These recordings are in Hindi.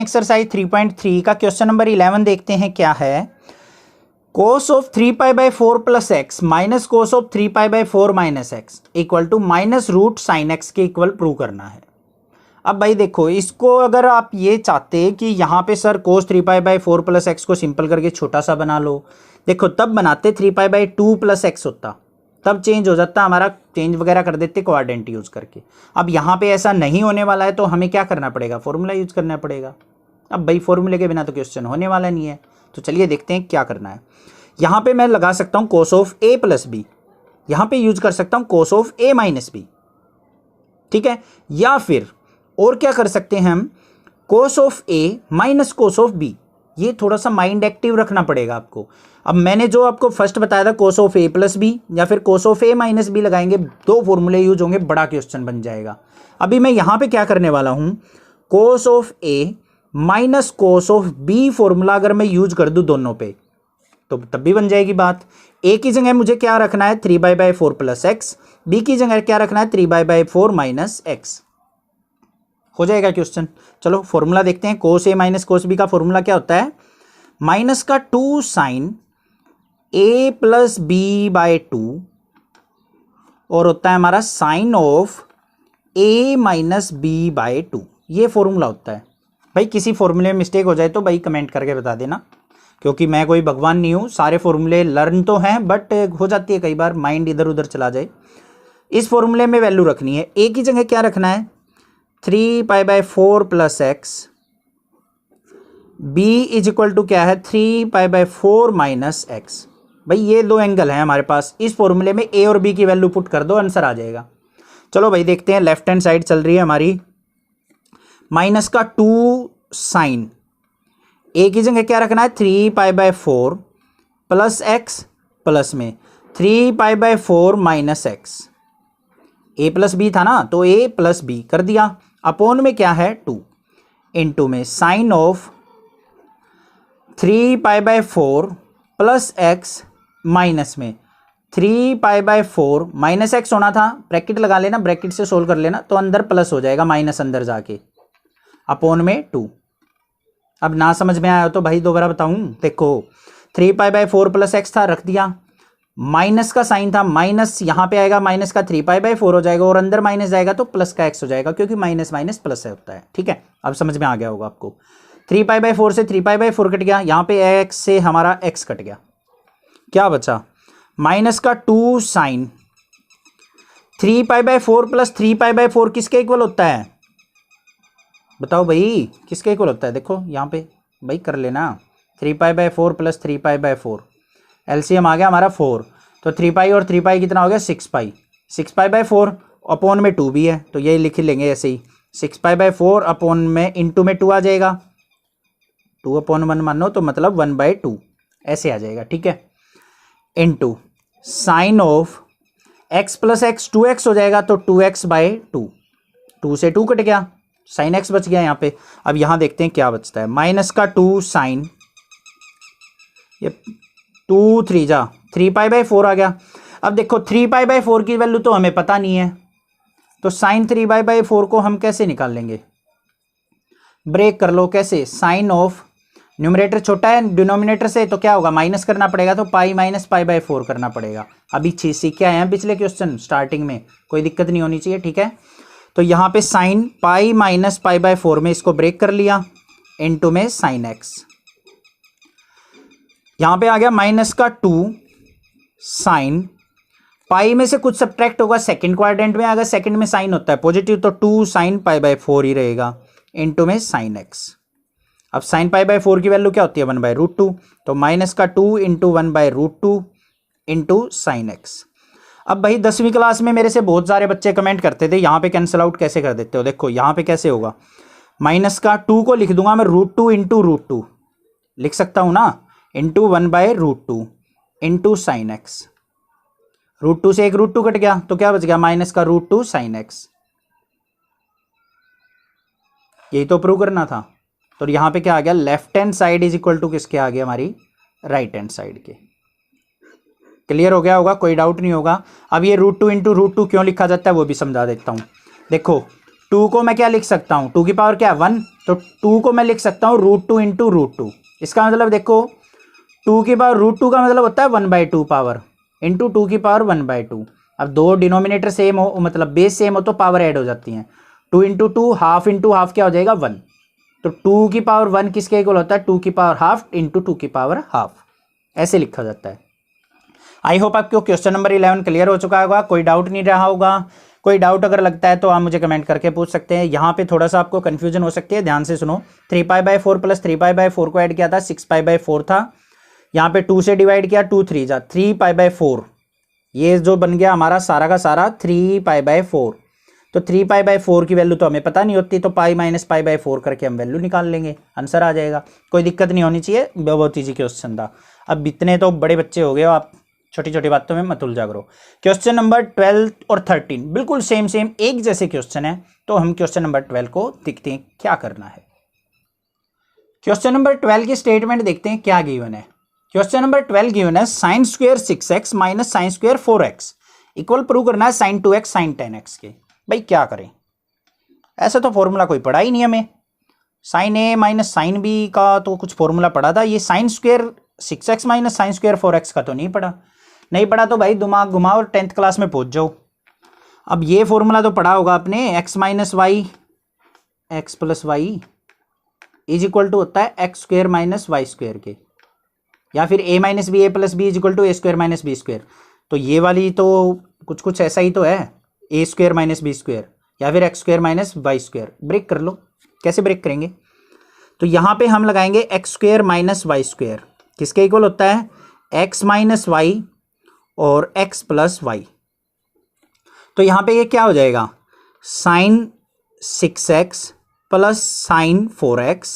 एक्सरसाइज 3.3 का क्वेश्चन नंबर 11 देखते हैं क्या है। Cos of 3π/4 plus x minus cos of 3π/4 minus x equal to minus root sine x के इक्वल प्रूव करना है। अब भाई देखो, इसको अगर आप ये चाहते कि यहाँ पे सर कोस 3π/4 प्लस एक्स को सिंपल करके छोटा सा बना लो, देखो तब बनाते 3π/2 प्लस एक्स होता, तब चेंज हो जाता, हमारा चेंज वगैरह कर देते क्वाड्रेंट यूज करके। अब यहाँ पे ऐसा नहीं होने वाला है तो हमें क्या करना पड़ेगा, फॉर्मूला यूज करना पड़ेगा। अब भाई फॉर्मूले के बिना तो क्वेश्चन होने वाला नहीं है, तो चलिए देखते हैं क्या करना है। यहाँ पे मैं लगा सकता हूँ cos of A plus B, यहाँ पे यूज कर सकता हूँ cos of A minus B, ठीक है। या फिर और क्या कर सकते हैं हम, cos of A minus cos of B. ये थोड़ा सा माइंड एक्टिव रखना पड़ेगा आपको। अब मैंने जो आपको फर्स्ट बताया था cos of A plus B या फिर cos of A minus B लगाएंगे, दो फॉर्मूले यूज होंगे, बड़ा क्वेश्चन बन जाएगा। अभी मैं यहाँ पे क्या करने वाला हूँ, cos of A minus cos of B formula अगर मैं यूज कर दूं दोनों पे तो तब भी बन जाएगी बात। ए की जगह मुझे क्या रखना है 3π/4 प्लस एक्स, बी की जगह क्या रखना है 3π/4 माइनस एक्स, हो जाएगा क्वेश्चन। चलो फॉर्मूला देखते हैं। कोस ए माइनस कोस बी का फॉर्मूला क्या होता है, माइनस का 2 साइन ए प्लस b/2 और होता है हमारा sign of A minus b/2, ये फॉर्मूला होता है। भाई किसी फॉर्मूले में मिस्टेक हो जाए तो भाई कमेंट करके बता देना, क्योंकि मैं कोई भगवान नहीं हूँ, सारे फॉर्मूले लर्न तो हैं बट हो जाती है कई बार माइंड इधर उधर चला जाए। इस फॉर्मूले में वैल्यू रखनी है, ए की जगह क्या रखना है 3π/4 plus x, B is equal to क्या है 3π/4 माइनस एक्स। भाई ये दो एंगल हैं हमारे पास, इस फॉर्मूले में ए और बी की वैल्यू पुट कर दो, आंसर आ जाएगा। चलो भाई देखते हैं, लेफ्ट हैंड साइड चल रही है हमारी, माइनस का 2 साइन ए की जगह क्या रखना है 3π/4 प्लस एक्स, प्लस में 3π/4 माइनस एक्स, ए प्लस बी था ना तो ए प्लस बी कर दिया, अपोन में क्या है 2, इनटू में sine of 3π/4 plus x minus में 3π/4 माइनस एक्स होना था, ब्रैकेट लगा लेना, ब्रैकेट से सोल्व कर लेना तो अंदर प्लस हो जाएगा, माइनस अंदर जाके अपोन में 2। अब ना समझ में आया तो भाई दोबारा बताऊं, देखो 3π/4 प्लस एक्स था, रख दिया, माइनस का साइन था, माइनस यहाँ पे आएगा, माइनस का 3π/4 हो जाएगा और अंदर माइनस जाएगा तो प्लस का एक्स हो जाएगा, क्योंकि माइनस माइनस प्लस है होता है, ठीक है। अब समझ में आ गया होगा आपको। 3π/4 से 3π/4 कट गया, यहाँ पे एक्स से हमारा एक्स कट गया, क्या बचा माइनस का 2 साइन 3π/4 प्लस 3π/4 किसके इक्वल होता है, बताओ भाई किसके इक्वल होता है। देखो यहाँ पे भाई कर लेना, 3π/4 प्लस 3π/4, एलसीएम आ गया हमारा 4, तो 3π और 3π कितना हो गया 6π, 6π/4 अपोन में 2 भी है तो यही लिख लेंगे ऐसे ही, 6π/4 अपोन में इंटू में 2 आ जाएगा, 2/1 मानो तो मतलब 1/2 ऐसे आ जाएगा, ठीक है। Into sine of x plus x 2x हो जाएगा तो 2x/2, 2 से 2 कट गया, साइन एक्स बच गया यहाँ पे। अब यहाँ देखते हैं क्या बचता है, माइनस का 2 साइन, ये 2 3 जा 3π/4 आ गया। अब देखो 3π/4 की वैल्यू तो हमें पता नहीं है, तो साइन 3π/4 को हम कैसे निकाल लेंगे, ब्रेक कर लो, कैसे, साइन ऑफ न्यूमरेटर छोटा है डिनोमिनेटर से तो क्या होगा माइनस करना पड़ेगा, तो पाई माइनस π/4 करना पड़ेगा। अभी सीख के आए हैं पिछले क्वेश्चन स्टार्टिंग में, कोई दिक्कत नहीं होनी चाहिए, ठीक है। तो यहाँ पे साइन पाई माइनस π/4 में इसको ब्रेक कर लिया, इनटू में साइन एक्स, यहाँ पे आ गया माइनस का 2 साइन, पाई में से कुछ सब्ट्रैक्ट होगा, सेकंड क्वाड्रेंट में आएगा, सेकंड में साइन होता है पॉजिटिव तो 2 साइन π/4 ही रहेगा, इनटू में साइन एक्स। अब साइन π/4 की वैल्यू क्या होती है 1/√2, तो माइनस का 2 इंटू 1/√2 इंटू साइन एक्स। अब भाई 10वीं क्लास में मेरे से बहुत सारे बच्चे कमेंट करते थे यहाँ पे कैंसिल आउट कैसे कर देते हो, देखो यहाँ पे कैसे होगा, माइनस का 2 को लिख दूंगा मैं √2 इंटू √2 लिख सकता हूँ ना, इंटू 1/√2 इंटू साइन एक्स, √2 से एक √2 कट गया तो क्या बच गया माइनस का √2 साइन एक्स, यही तो प्रूव करना था। तो यहाँ पे क्या आ गया, left hand side is equal to किसके आ गया, हमारी राइट हैंड साइड के। क्लियर हो गया होगा, कोई डाउट नहीं होगा। अब ये √2 इंटू √2 क्यों लिखा जाता है वो भी समझा देता हूँ। देखो 2 को मैं क्या लिख सकता हूँ, 2 की पावर क्या 1, तो 2 को मैं लिख सकता हूँ √2 इंटू √2। इसका मतलब देखो 2 की पावर √2 का मतलब होता है 1/2 पावर इंटू 2 की पावर 1/2। अब दो डिनोमिनेटर सेम हो, मतलब बेस सेम हो तो पावर ऐड हो जाती हैं। 2 इंटू 2 हाफ इंटू हाफ क्या हो जाएगा 1। तो 2 की पावर 1 किसके इक्वल होता है, 2 की पावर हाफ इंटू 2 की पावर हाफ, ऐसे लिखा जाता है। आई होप आपको क्वेश्चन नंबर 11 क्लियर हो चुका होगा, कोई डाउट नहीं रहा होगा। कोई डाउट अगर लगता है तो आप मुझे कमेंट करके पूछ सकते हैं। यहाँ पे थोड़ा सा आपको कंफ्यूजन हो सकती है, ध्यान से सुनो। 3π/4 प्लस 3π/4 को ऐड किया था 6π/4 था, यहाँ पे 2 से डिवाइड किया 2 3 जा 3π/4, ये जो बन गया हमारा सारा का सारा 3π/4। तो 3π/4 की वैल्यू तो हमें पता नहीं होती, तो पाई माइनस π/4 करके हम वैल्यू निकाल लेंगे, आंसर आ जाएगा। कोई दिक्कत नहीं होनी चाहिए, बहुत ईजी क्वेश्चन था। अब इतने तो बड़े बच्चे हो गए हो आप, छोटी छोटी बातों में मत उलझा करो। क्वेश्चन नंबर 12 और 13 बिल्कुल सेम एक जैसे क्वेश्चन है, तो हम क्वेश्चन नंबर 12 को देखते हैं क्या करना है। क्वेश्चन नंबर 12 की स्टेटमेंट देखते हैं क्या गिवन है। क्वेश्चन नंबर 12 गिवन है sin square 6x minus sin square 4x equal prove करना है sin 2x sin 10x के। भाई क्या करें, ऐसा तो फॉर्मूला कोई पढ़ा ही नहीं हमें। sin a minus sin b का तो कुछ फॉर्मूला पढ़ा था, ये sin square 6x minus sin square 4x का तो नहीं पढ़ा। नहीं पढ़ा तो भाई दिमाग घुमाओ और 10th क्लास में पहुंच जाओ। अब ये फॉर्मूला तो पढ़ा होगा आपने, x minus Y X plus Y is equal to होता है X square minus Y square के, या फिर a minus B A plus B is equal to A square minus B square. तो ये वाली तो कुछ ऐसा ही तो है, A square minus B square या फिर X square minus Y square. Break कर लो, कैसे ब्रेक करेंगे, तो यहाँ पे हम लगाएंगे X square minus Y square, किसके इक्वल होता है एक्स माइनस वाई और एक्स प्लस वाई। तो यहाँ पे ये क्या हो जाएगा sign 6x plus sign 4x,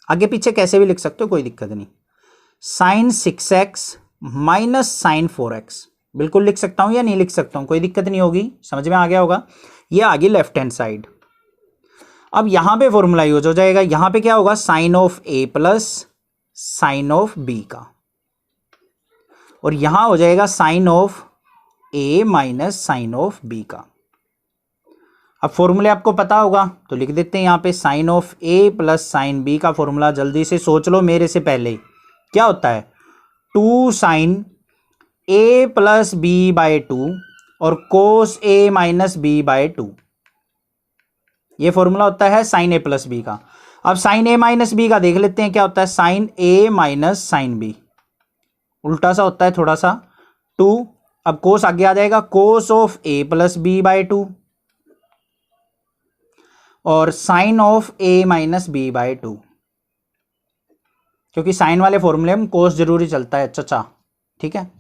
आगे पीछे कैसे भी लिख सकते हो कोई दिक्कत नहीं। Sign 6x minus sign 4x बिल्कुल लिख सकता हूँ या नहीं लिख सकता हूँ, कोई दिक्कत नहीं होगी, समझ में आ गया होगा। ये आ गई लेफ्ट हैंड साइड। अब यहाँ पे फॉर्मूला यूज हो जाएगा, यहाँ पे क्या होगा sine of a plus sine of b का, और यहां हो जाएगा sine of a minus sine of b का। अब फॉर्मूले आपको पता होगा तो लिख देते हैं यहाँ पे sine of a plus sine b का फॉर्मूला जल्दी से सोच लो मेरे से पहले, क्या होता है 2 साइन a प्लस b/2 और कोस a माइनस b/2, ये फॉर्मूला होता है साइन a प्लस b का। अब साइन a माइनस b का देख लेते हैं क्या होता है sine a minus sine b, उल्टा सा होता है थोड़ा सा 2। अब कोस आगे आ जाएगा cos of a plus b/2 और sine of a minus b/2, क्योंकि साइन वाले फॉर्मूले में कोस जरूरी चलता है चचा, ठीक है,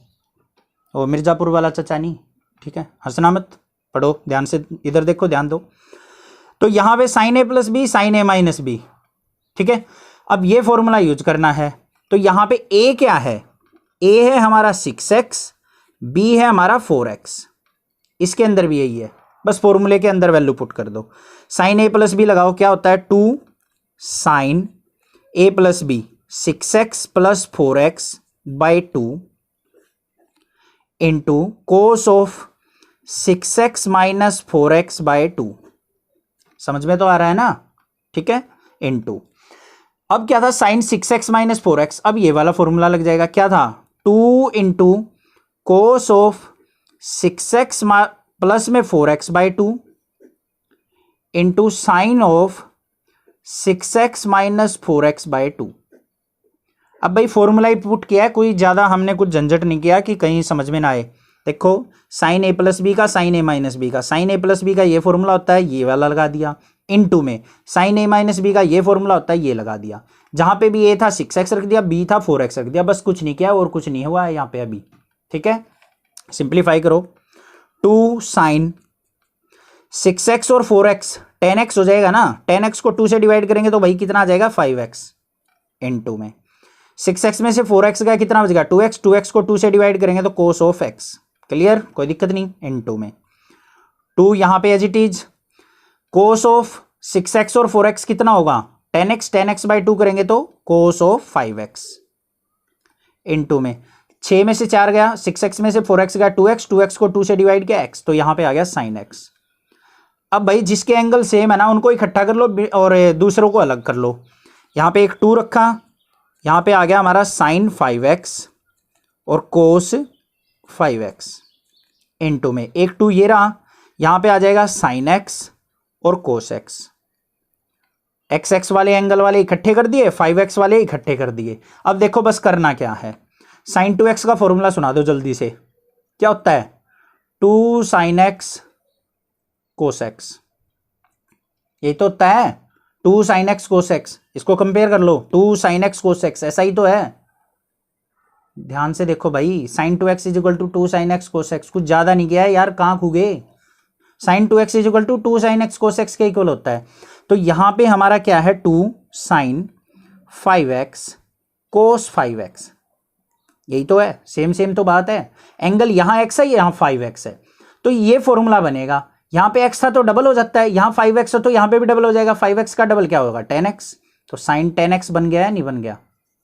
वो मिर्जापुर वाला चचा नहीं, ठीक है, हंसना मत, पढ़ो ध्यान से, इधर देखो ध्यान दो। तो यहां पे sine a plus b sine a minus b, ठीक है। अब ये फॉर्मूला यूज करना है, तो यहां पे a क्या है, a है हमारा 6x, b है हमारा 4x, इसके अंदर भी यही है, बस फॉर्मूले के अंदर वैल्यू पुट कर दो। साइन a प्लस b लगाओ, क्या होता है 2 sine a plus b 6x plus 4x/2 into cos of 6x minus 4x/2, समझ में तो आ रहा है ना, ठीक है, इंटू अब क्या था साइन 6x माइनस 4x, अब ये वाला फॉर्मूला लग जाएगा, क्या था 2 into cos of 6x plus में 4x/2 into sine of 6x minus 4x/2। अब भाई फॉर्मूला ही पुट किया है, कोई ज़्यादा हमने कुछ झंझट नहीं किया कि कहीं समझ में ना आए। देखो साइन a प्लस बी का साइन a माइनस बी का, साइन a प्लस बी का ये फॉर्मूला होता है, ये वाला लगा दिया, इनटू में साइन a माइनस बी का ये फॉर्मूला होता है, ये लगा दिया। जहां पे भी a था 6x रख दिया, b था 4x रख दिया, बस कुछ नहीं किया और कुछ नहीं हुआ है यहाँ पे अभी, ठीक है। सिंप्लीफाई करो, 2 साइन 6x और 4x 10x हो जाएगा ना, 10x को 2 से डिवाइड करेंगे तो भाई कितना आ जाएगा 5x, इनटू में 6x में से 4x गया कितना बचेगा 2x, 2x को 2 से डिवाइड करेंगे तो कोस ऑफ x, क्लियर, कोई दिक्कत नहीं, इनटू में 2 यहाँ पे as it is, cos of 6x और 4x कितना होगा 10x, 10x/2 करेंगे तो कोस ऑफ 5x, इनटू में 6 में से 4 गया, 6x में से 4x गया 2x, 2x को 2 से डिवाइड किया x, तो यहाँ पे आ गया साइन x। अब भाई जिसके एंगल सेम है ना उनको इकट्ठा कर लो और दूसरों को अलग कर लो। यहाँ पे एक 2 रखा, यहाँ पे आ गया हमारा साइन 5x और कोस 5x इनटू में एक 2 ये रहा, यहाँ पे आ जाएगा साइन x और कोस x। x वाले एंगल वाले इकट्ठे कर दिए, 5x वाले इकट्ठे कर दिए। अब देखो बस करना क्या है, साइन 2x का फॉर्मूला सुना दो जल्दी से। क्या होता है 2 साइन x कोस x, यही तो होता है 2 साइन x कोस x। इसको कंपेयर कर लो 2 साइन x कोस x, ऐसा ही तो है। ध्यान से देखो भाई, sine 2x is equal to 2 sine x cos x, कुछ ज्यादा नहीं किया है यार, कहाँ खूगे। Sine 2x is equal to 2 sine x cos x के इक्वल होता है। तो यहां पे हमारा क्या है 2 साइन 5x कोस 5x, यही तो है, सेम सेम तो बात है। एंगल यहां x है, यहां 5x है, तो ये फॉर्मूला बनेगा। यहां पे x था तो डबल हो जाता है, यहां 5x है तो यहां पे भी डबल हो जाएगा, 5x का डबल क्या होगा 10x, तो साइन 10x बन गया है, नहीं बन गया,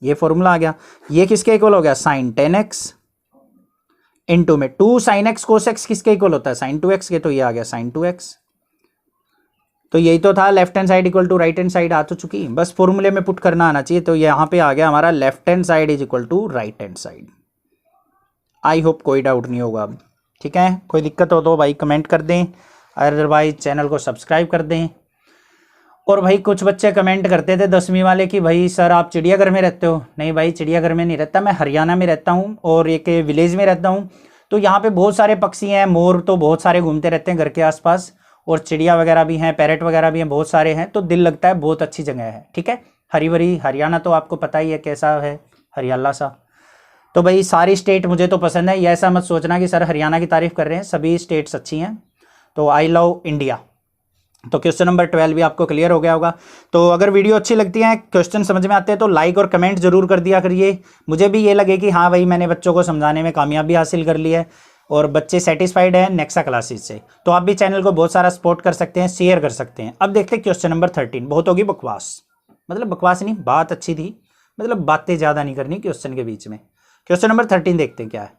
ये फॉर्मूला आ गया। ये किसके इक्वल हो गया साइन 10x इनटू में 2 साइन x कोस x किसके इक्वल होता है साइन 2x के, तो ये आ गया साइन 2x। तो यही तो था, left hand side equal to right hand side आ तो चुकी, बस फॉर्मूले में पुट करना आना चाहिए। तो यहाँ पे आ गया हमारा left hand side is equal to right hand side. I hope कोई डाउट नहीं होगा अब, ठीक है। कोई दिक्कत हो तो भाई कमेंट कर दें, अदरवाइज चैनल को सब्सक्राइब कर दें। और भाई कुछ बच्चे कमेंट करते थे 10वीं वाले कि भाई सर आप चिड़ियाघर में रहते हो। नहीं भाई, चिड़ियाघर में नहीं रहता, मैं हरियाणा में रहता हूँ और एक विलेज में रहता हूँ। तो यहाँ पे बहुत सारे पक्षी हैं, मोर तो बहुत सारे घूमते रहते हैं घर के आसपास, और चिड़िया वगैरह भी हैं, पैरेट वगैरह भी हैं, बहुत सारे हैं। तो दिल लगता है, बहुत अच्छी जगह है, ठीक है। हरी भरी हरियाणा तो आपको पता ही है कैसा है, हरियाला सा। तो भाई सारी स्टेट मुझे तो पसंद है, ये ऐसा मत सोचना कि सर हरियाणा की तारीफ कर रहे हैं, सभी स्टेट्स अच्छी हैं। तो आई लव इंडिया। तो क्वेश्चन नंबर 12 भी आपको क्लियर हो गया होगा। तो अगर वीडियो अच्छी लगती है, क्वेश्चन समझ में आते हैं तो लाइक और कमेंट जरूर कर दिया करिए, मुझे भी ये लगे कि हाँ भाई मैंने बच्चों को समझाने में कामयाबी हासिल कर ली है और बच्चे सेटिस्फाइड हैं नेक्सा क्लासेस से। तो आप भी चैनल को बहुत सारा सपोर्ट कर सकते हैं, शेयर कर सकते हैं। अब देखते हैं क्वेश्चन नंबर 13। बहुत होगी बकवास, मतलब बकवास नहीं, बात अच्छी थी, मतलब बातें ज़्यादा नहीं करनी क्वेश्चन के बीच में। क्वेश्चन नंबर 13 देखते हैं क्या है।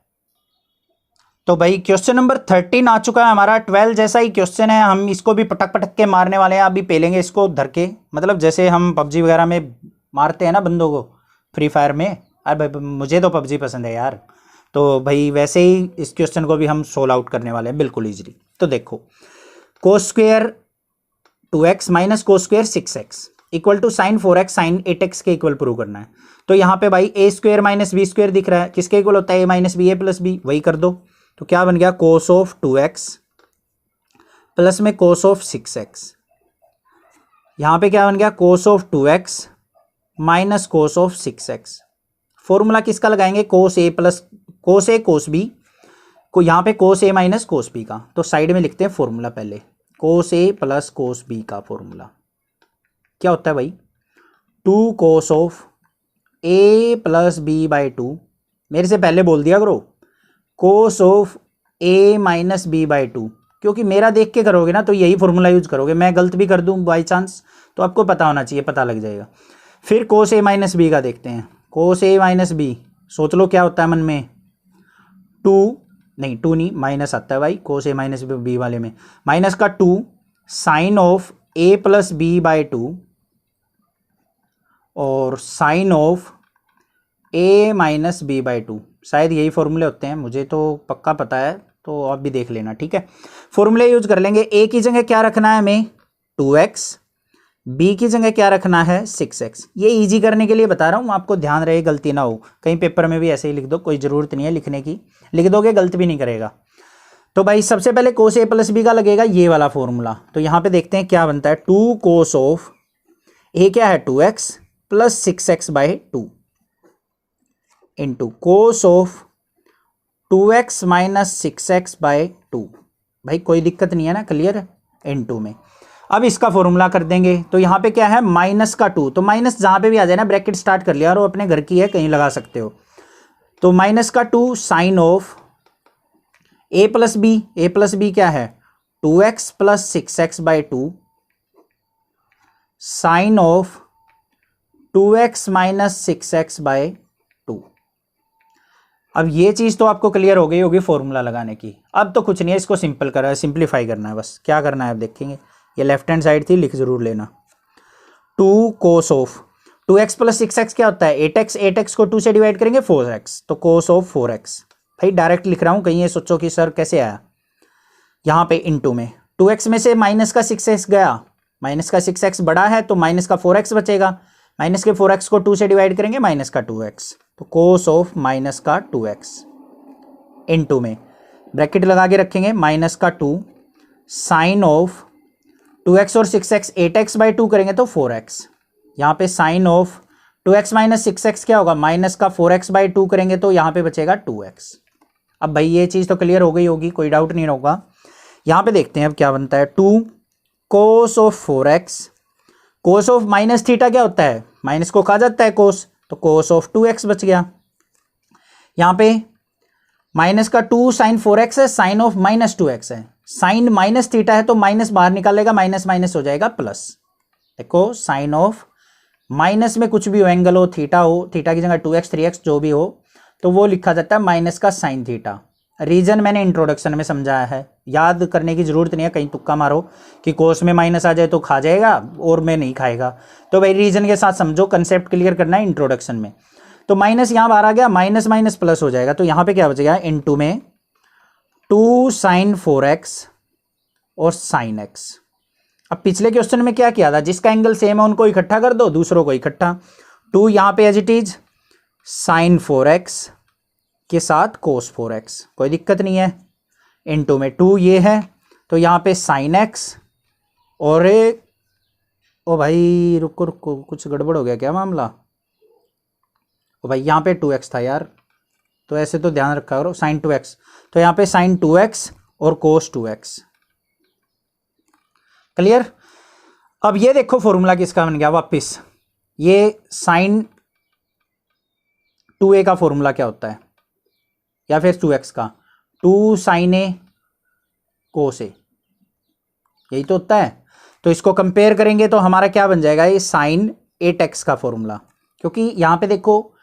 तो भाई क्वेश्चन नंबर 13 आ चुका है हमारा, 12 जैसा ही क्वेश्चन है, हम इसको भी पटक पटक के मारने वाले हैं। अभी पेलेंगे इसको धर के, मतलब जैसे हम पबजी वगैरह में मारते हैं ना बंदों को, फ्री फायर में। अरे भाई मुझे तो पबजी पसंद है यार, तो भाई वैसे ही इस क्वेश्चन को भी हम सोल्व आउट करने वाले हैं बिल्कुल ईजिली। तो देखो cos square 2x minus cos square 6x equal to sine 4x sine 8x के इक्वल प्रूव करना है। तो यहाँ पे भाई ए स्क्वेयर माइनस बी स्क्वेयर दिख रहा है, किसके इक्वल होता है ए minus B, A plus B, वही कर दो। तो क्या बन गया कोस ऑफ 2x प्लस में कोस ऑफ 6x। यहाँ पे क्या बन गया cos of 2x minus cos of 6x। Formula किसका लगाएंगे कोस A plus cos A cos B को, यहाँ पे कोस ए माइनस कोस बी का। तो साइड में लिखते हैं फॉर्मूला पहले, cos A plus cos B का फॉर्मूला क्या होता है भाई 2 cos of A plus B by 2। मेरे से पहले बोल दिया करो cos of A minus B by 2, क्योंकि मेरा देख के करोगे ना तो यही फॉर्मूला यूज करोगे। मैं गलत भी कर दूं बाई चांस तो आपको पता होना चाहिए, पता लग जाएगा। फिर कोस ए माइनस बी का देखते हैं, कोस ए माइनस बी सोच लो क्या होता है मन में, 2 नहीं माइनस आता है भाई कोस ए माइनस बी वाले में, माइनस का 2 sine of A plus B by 2 और sine of A minus B by 2। शायद यही फॉर्मूले होते हैं, मुझे तो पक्का पता है, तो आप भी देख लेना, ठीक है। फॉर्मूले यूज कर लेंगे। ए की जगह क्या रखना है हमें 2x, बी की जगह क्या रखना है 6x। ये इजी करने के लिए बता रहा हूँ आपको, ध्यान रहे गलती ना हो। कहीं पेपर में भी ऐसे ही लिख दो, कोई ज़रूरत नहीं है लिखने की, लिख दोगे गलत भी नहीं करेगा। तो भाई सबसे पहले कोस ए प्लस बी का लगेगा ये वाला फॉर्मूला। तो यहाँ पे देखते हैं क्या बनता है 2 कोस ऑफ ए क्या है 2x plus 6x by 2 into cos of 2x minus 6x by 2। भाई कोई दिक्कत नहीं है ना, क्लियर इनटू में। अब इसका फॉर्मूला कर देंगे। तो यहाँ पे क्या है माइनस का 2, तो माइनस जहाँ पे भी आ जाए ना ब्रैकेट स्टार्ट कर लिया, और वो अपने घर की है कहीं लगा सकते हो। तो माइनस का 2 sine of A plus B क्या है 2x plus 6x by 2 sine of 2x minus 6x by 2। अब ये चीज़ तो आपको क्लियर हो गई होगी फॉर्मूला लगाने की। अब तो कुछ नहीं है, इसको सिंप्लीफाई करना है बस। क्या करना है अब देखेंगे। ये लेफ्ट हैंड साइड थी, लिख जरूर लेना। 2 cos of 2x plus 6x क्या होता है 8x। 8x को 2 से डिवाइड करेंगे 4x, तो कोस ऑफ 4x। भाई डायरेक्ट लिख रहा हूँ, कहीं ये सोचो कि सर कैसे आया। यहाँ पे इनटू में 2x में से माइनस का 6x गया, माइनस का 6x बड़ा है तो माइनस का 4x बचेगा। माइनस के 4x को 2 से डिवाइड करेंगे माइनस का 2x, तो कोस ऑफ माइनस का 2x इनटू में ब्रैकेट लगा के रखेंगे माइनस का 2 साइन ऑफ 2x और 6x 8x बाई 2 करेंगे तो 4x। यहाँ पे sine of 2x minus 6x क्या होगा माइनस का 4x बाई 2 करेंगे तो यहाँ पे बचेगा 2x। अब भाई ये चीज़ तो क्लियर हो गई होगी, कोई डाउट नहीं होगा। यहाँ पे देखते हैं अब क्या बनता है। 2 cos of 4x, cos of minus theta क्या होता है माइनस को खा जाता है कोस, तो कोस ऑफ 2x बच गया। यहाँ पे माइनस का 2 साइन 4x है, साइन ऑफ माइनस 2x है। साइन माइनस थीटा है तो माइनस बाहर निकालेगा, माइनस माइनस हो जाएगा प्लस। देखो साइन ऑफ माइनस में कुछ भी हो, एंगल हो, थीटा की जगह 2x 3x जो भी हो, तो वो लिखा जाता है माइनस का साइन थीटा। रीजन मैंने इंट्रोडक्शन में समझाया है, याद करने की जरूरत नहीं है, कहीं तुक्का मारो कि कोस में माइनस आ जाए तो खा जाएगा और में नहीं खाएगा। तो भाई रीजन के साथ समझो, कंसेप्ट क्लियर करना है इंट्रोडक्शन में। तो माइनस यहाँ बाहर आ गया, माइनस माइनस प्लस हो जाएगा, तो यहाँ पे क्या बचेगा इनटू में 2 साइन 4x और साइन x। अब पिछले क्वेश्चन में क्या किया था, जिसका एंगल सेम है उनको इकट्ठा कर दो, दूसरों को इकट्ठा। 2 यहाँ पे as it is sine 4x के साथ कोस 4x, कोई दिक्कत नहीं है। इनटू में 2 ये है तो यहाँ पे साइन x और ओ भाई रुको रुको कुछ गड़बड़ हो गया क्या मामला। ओ भाई यहाँ पे 2x था यार, तो ऐसे तो ध्यान रखा करो साइन 2x, तो यहाँ पे साइन 2x और कोस 2x। क्लियर। अब ये देखो फॉर्मूला किसका बन गया वापस। ये साइन 2a का फॉर्मूला क्या होता है, या फिर 2x का 2 साइन ए कोस ए, यही तो होता है। तो इसको कंपेयर करेंगे तो हमारा क्या बन जाएगा, ये साइन 8x का फॉर्मूला। क्योंकि यहाँ पे देखो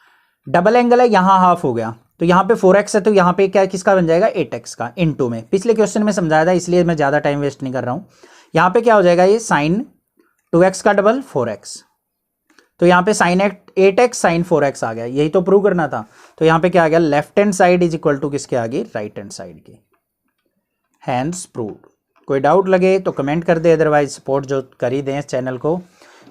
डबल एंगल है, यहाँ हाफ हो गया, तो यहाँ पे 4x है, तो यहाँ पे क्या किसका बन जाएगा 8x का इनटू में। पिछले क्वेश्चन में समझाया था इसलिए मैं ज़्यादा टाइम वेस्ट नहीं कर रहा हूँ। यहाँ पे क्या हो जाएगा, ये साइन 2x का डबल 4x, तो यहाँ पे साइन 8x साइन 4x आ गया, यही तो प्रूव करना था। तो यहाँ पे क्या आ गया, left hand side is equal to किसके आ गई, राइट हैंड साइड के। Hence proved. कोई डाउट लगे तो कमेंट कर दे, अदरवाइज सपोर्ट जो कर ही दें इस चैनल को।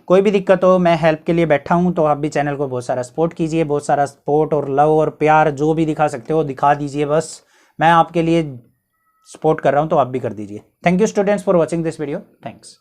कोई भी दिक्कत हो मैं हेल्प के लिए बैठा हूँ, तो आप भी चैनल को बहुत सारा सपोर्ट कीजिए, बहुत सारा सपोर्ट और लव और प्यार जो भी दिखा सकते हो दिखा दीजिए। बस मैं आपके लिए सपोर्ट कर रहा हूँ तो आप भी कर दीजिए। Thank you students for watching this video. Thanks.